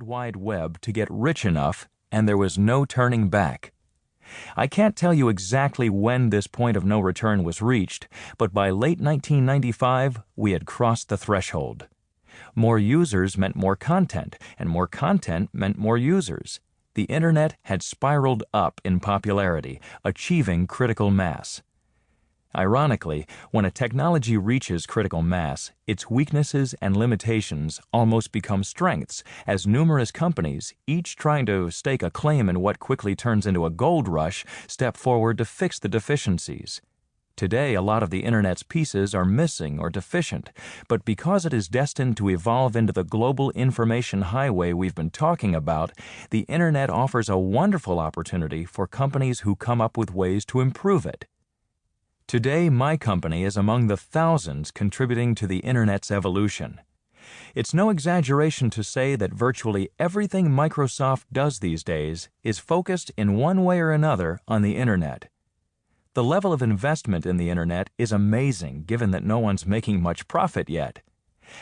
World Wide Web to get rich enough, and there was no turning back. I can't tell you exactly when this point of no return was reached, but by late 1995, we had crossed the threshold. More users meant more content, and more content meant more users. The Internet had spiraled up in popularity, achieving critical mass. Ironically, when a technology reaches critical mass, its weaknesses and limitations almost become strengths, as numerous companies, each trying to stake a claim in what quickly turns into a gold rush, step forward to fix the deficiencies. Today, a lot of the Internet's pieces are missing or deficient, but because it is destined to evolve into the global information highway we've been talking about, the Internet offers a wonderful opportunity for companies who come up with ways to improve it. Today, my company is among the thousands contributing to the Internet's evolution. It's no exaggeration to say that virtually everything Microsoft does these days is focused in one way or another on the Internet. The level of investment in the Internet is amazing given that no one's making much profit yet.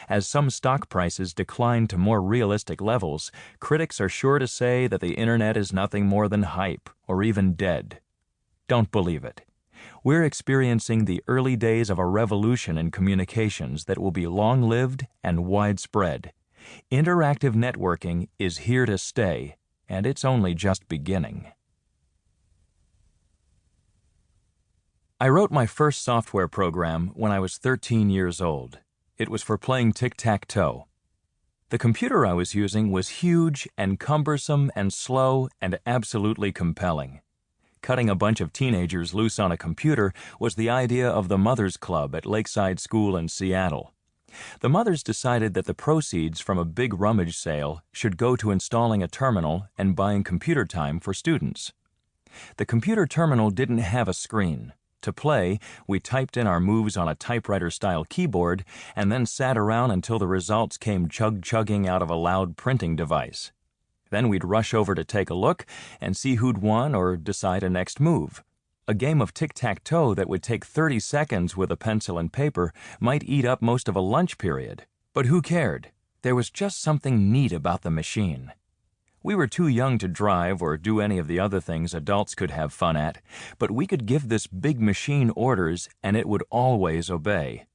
As some stock prices decline to more realistic levels, critics are sure to say that the Internet is nothing more than hype or even dead. Don't believe it. We're experiencing the early days of a revolution in communications that will be long-lived and widespread. Interactive networking is here to stay, and it's only just beginning. I wrote my first software program when I was 13 years old. It was for playing tic-tac-toe. The computer I was using was huge and cumbersome and slow and absolutely compelling. Cutting a bunch of teenagers loose on a computer was the idea of the Mothers Club at Lakeside School in Seattle. The mothers decided that the proceeds from a big rummage sale should go to installing a terminal and buying computer time for students. The computer terminal didn't have a screen. To play, we typed in our moves on a typewriter-style keyboard and then sat around until the results came chug-chugging out of a loud printing device. Then we'd rush over to take a look and see who'd won or decide a next move. A game of tic-tac-toe that would take 30 seconds with a pencil and paper might eat up most of a lunch period. But who cared? There was just something neat about the machine. We were too young to drive or do any of the other things adults could have fun at, but we could give this big machine orders and it would always obey.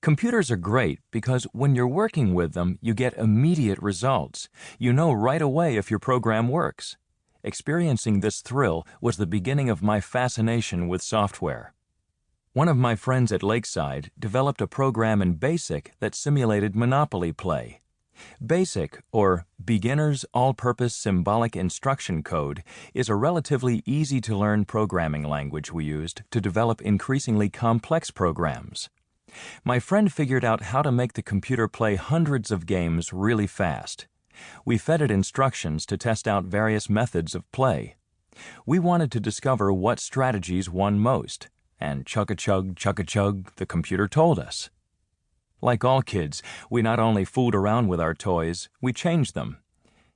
Computers are great because when you're working with them, you get immediate results. You know right away if your program works. Experiencing this thrill was the beginning of my fascination with software. One of my friends at Lakeside developed a program in BASIC that simulated Monopoly play. BASIC, or Beginner's All-Purpose Symbolic Instruction Code, is a relatively easy-to-learn programming language we used to develop increasingly complex programs. My friend figured out how to make the computer play hundreds of games really fast. We fed it instructions to test out various methods of play. We wanted to discover what strategies won most, and chug-a-chug, chug-a-chug, the computer told us. Like all kids, we not only fooled around with our toys, we changed them.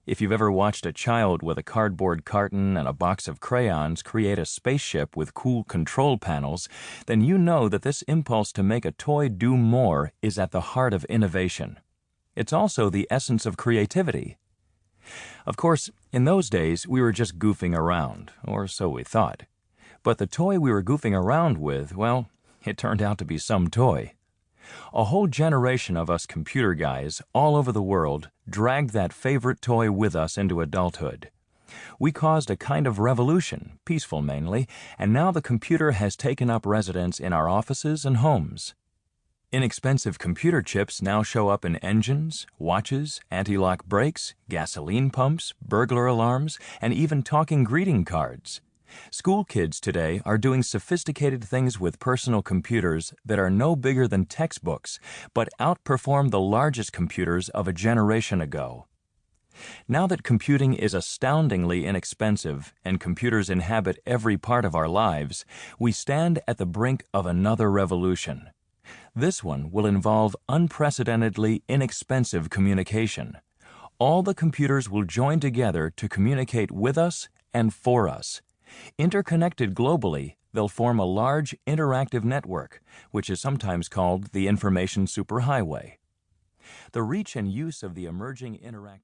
If you've ever watched a child with a cardboard carton and a box of crayons create a spaceship with cool control panels, then you know that this impulse to make a toy do more is at the heart of innovation. It's also the essence of creativity. Of course, in those days, we were just goofing around, or so we thought. But the toy we were goofing around with, well, it turned out to be some toy. A whole generation of us computer guys all over the world dragged that favorite toy with us into adulthood. We caused a kind of revolution, peaceful mainly, and now the computer has taken up residence in our offices and homes. Inexpensive computer chips now show up in engines, watches, anti-lock brakes, gasoline pumps, burglar alarms, and even talking greeting cards. School kids today are doing sophisticated things with personal computers that are no bigger than textbooks, but outperform the largest computers of a generation ago. Now that computing is astoundingly inexpensive and computers inhabit every part of our lives, we stand at the brink of another revolution. This one will involve unprecedentedly inexpensive communication. All the computers will join together to communicate with us and for us. Interconnected globally, they'll form a large interactive network, which is sometimes called the information superhighway. The reach and use of the emerging interactive